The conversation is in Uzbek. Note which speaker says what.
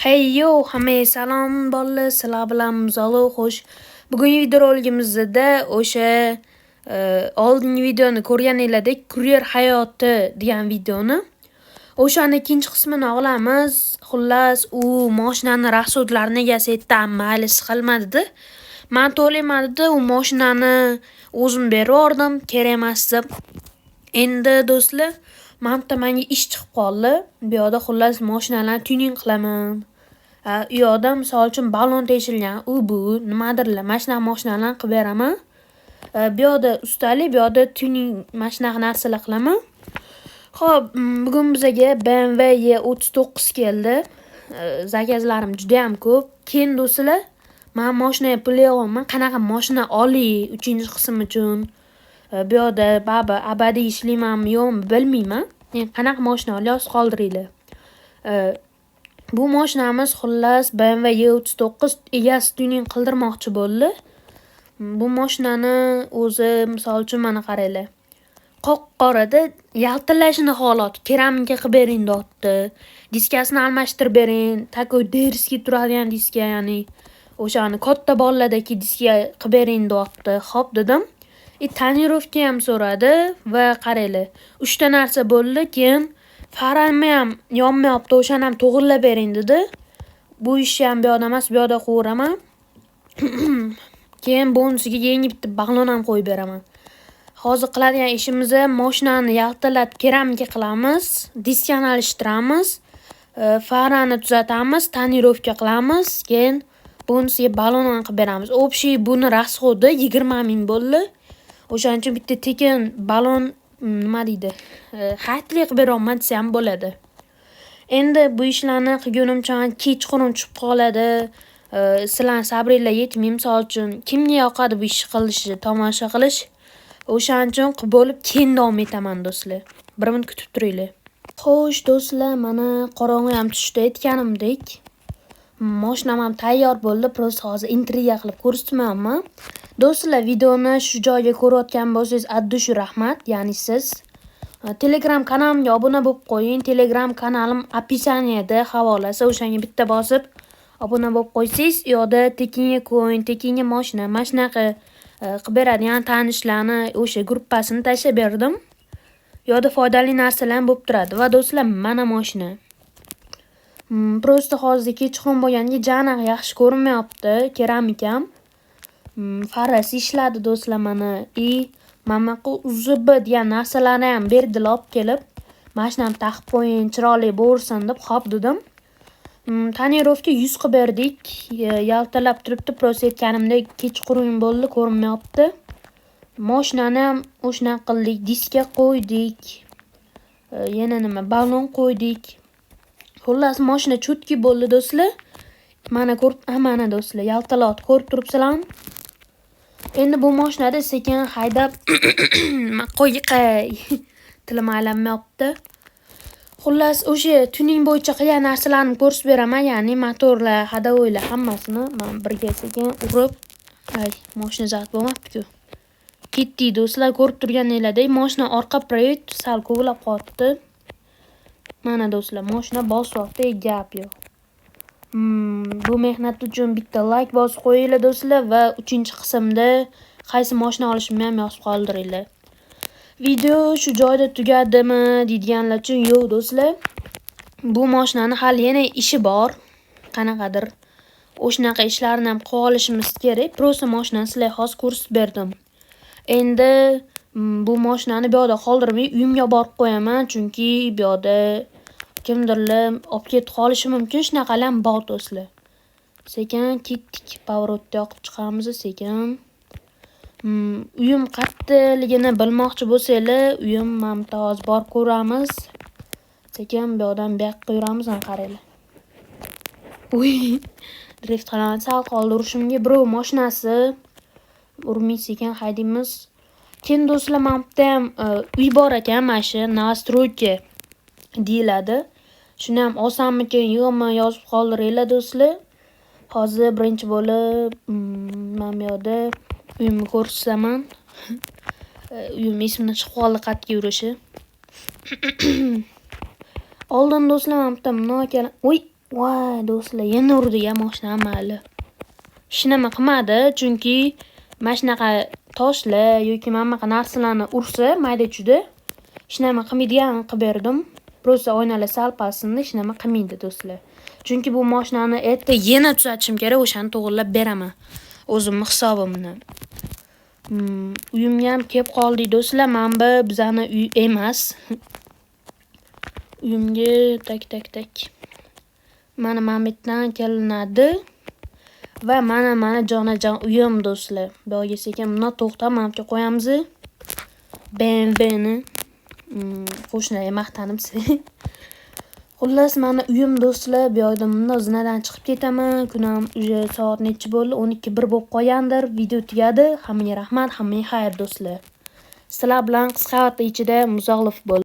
Speaker 1: Hey yo, hammaga salom bolalar, sizlar bilan Muzalo xo'sh. Bugungi videoroligimizda o'sha oldingi videoni ko'rganinglardek kuryer hayoti degan videoni o'shani ikkinchi qismini olamiz. Xullas, u mashinani rasxodlarini egasi aytdi, mayli qilmadi-da. Men to'lamadida u mashinani o'zim berib yubordim, kerak emas deb. Endi do'stlar, menga ish chiqib qoldi. Bu yerda xullas mashinalarni tuning qilaman. U yoqda misol uchun balon teshilgan, bu nimadirlar, mashinalarni qilib beraman. Bu yoqda ustalik, bu yoqda tuning mashinaga narsalar qilaman. Xo'p, bugun bizga BMW E39 keldi. Zakazlarim juda ham ko'p. Keyin do'stlar, men mashinaga pul yig'yapman. Qanaqa mashina olay 3-qism uchun. Bu yoqda abadiy ishlaymanmi yo'qmi bilmayman. Qanaqa mashina olyapsiz qoldiringlar. Bu mashinamiz xullas BMW E39 egasi tuning qildirmoqchi bo'ldi. Bu mashinani o'zi misol uchun mana qaranglar. Qop-qorada yaltillashini holati, keramika qilib bering deyapti. Diskasini almashtirib bering. Takoy derski turadigan diska, ya'ni o'shani katta bolalardagi diska qilib bering deyapti. Xo'p dedim. Tonirovka ham so'radi va qaranglar. 3 ta narsa bo'ldi. Keyin farami ham yonmayapti, o'shani ham to'g'rilab bering dedi. Bu ishni ham bu yoqda emas, bu yoqda qo'yiraman. Keyin bonusiga yangi bitta balon ham qo'yib beraman. Hozir qiladigan ishimiz mashinani yaltillatib keramika qilamiz, diskani alishtiramiz, farani tuzatamiz, tonirovka qilamiz, keyin bonusiga balon ham qilib beramiz. Общий buni rasxodi 20 ming bo'ldi. O'shaning uchun bitta tekin balon nima deydi? Xatli qilib beraman desa ham bo'ladi. Endi bu ishlarni qilgunimcha kechqurun tushib qoladi. Sizlar sabringlar yetmay, misol uchun kimga yoqadi bu ishni qilish, tomosha qilish? O'shaning uchun qilib bo'lib keyin davom etaman do'stlar. Bir minut kutib turinglar. Xo'sh do'stlar, mana qorong'i ham tushdi aytganimdek. Mashinam ham tayyor bo'ldi. Prosta hozir intriga qilib ko'rsatmayapman. Do'stlar, videoni shu joyga ko'rayotgan bo'lsangiz, addush rahmat, ya'ni siz. Telegram kanalimga obuna bo'lib qo'ying. Telegram kanalim описаниеda havolasi, o'shanga bitta bosib obuna bo'lib qo'ysangiz, u yoqda tekinga coin, tekinga mashinaga qilib beradigan tanishlarni o'sha gruppasini tashlab berdim. U yoqda foydali narsalar bo'lib turadi. Va do'stlar, mana mashina. Prosta hozir kechqurun bo'lganiga janiq yaxshi ko'rinmayapti, keramikam. Farasi ishladi do'stlar mana. Mana uzib degan narsalarni ham berdilar olib kelib. Mashinani taqib qo'ying, chiroyli bo'lsin deb xo'p dedim. Tonirovka 100 qilib berdik. Yaltillab turibdi, prosta aytganimdek kechqurun bo'ldi, ko'rinmayapti. Mashinani ham o'shana qildik, diska qo'ydik. Yana nima, balon qo'ydik. Xullas, mashina chutki bo'ldi do'stlar. Mana mana do'stlar, yaltilab ko'rib turibsizlarmi? Endi bu mashinada sekin haydab qo'yqay tilim aylanmayapti. Xullas, o'sha tuning bo'yicha qilgan narsalarni ko'rsatib beraman, ya'ni motorlar, hadovoylar hammasini men birga sekin urib, mashina zabt bo'lmabdi-ku. Ketdi do'stlar, ko'rib turganinglardek, mashina orqa привод sal ko'glab qotdi. Mana do'stlar, mashina bosyapti, gap yo'q. Bu mehnat uchun bitta like bosib qo'yinglar do'stlar va 3-qismda qaysi mashina olishimni ham yozib qoldiringlar. Video shu joyda tugadimi deydiganlar uchun yo'q do'stlar. Bu mashinani hali yana ishi bor. Qanaqadir o'shanaqa ishlarni ham qilib olishimiz kerak. Prosta mashinani sizlarga hozir ko'rsatib berdim. Endi bu mashinani bu yoqda qoldirmay uyimga borib qo'yaman, chunki bu yoqda kimdirlar olib ketib qolishi mumkin. Shunaqalar ham bor do'stlar. Sekin ketdik, pavorotda yoqib chiqamiz sekin. Uyim qattiqligini bilmoqchi bo'lsanglar, uyim mumtoz borib ko'ramiz. Sekin bu yoqdan bu yoqqa yuramiz, qaranglar. Drift qilaman, sal qoldi urishimga. Birov mashinasi urmay sekin haydaymiz. Keyin do'stlar, men bitta ham uy bor ekan, mana shu nastroyka deyiladi. Shuni ham olsammikin, yo'qmi yozib qoldiringlar do'stlar. Hozir birinchi bo'lib men bu yerda uyimni ko'rsataman. Uyim ismini chiqib qoldi, qatga yurishi. Oldin do'stlar, men bitta Voy do'stlar, yana urdi-ya mashina amali. Hech nima qilmadi, chunki mana shunaqa toshlar yoki mana bunaqa narsalarni ursa, mayda-chuyda hech nima qilmaydigan qilib berdim. Prosta oynalar sal-pal sindi, hech nima qilmaydi do'stlar. Chunki bu mashinani erta yana tuzatishim kerak, o'shani to'g'rilab beraman. O'zimning hisobimdan. Uyimga ham kelib qoldik do'stlar. Mana bu bizani uy emas. Uyimga tak. Mana bu yerdan kelinadi va mana jonajon uyim do'stlar. Buyoqga sekin buni to'xtab mana qo'yamiz. BMWni qo'shnilarga maqtanibsiz. Xullas mana uyim do'stlar. Bu yoqdan bundan zinadan chiqib ketaman. Kunim soat necha bo'ldi? 12:01 bo'lib qolgandir. Video tugadi. Hammaga rahmat, hammaga xayr do'stlar. Sizlar bilan qisqa vaqt ichida muzoqlif bo'ldi.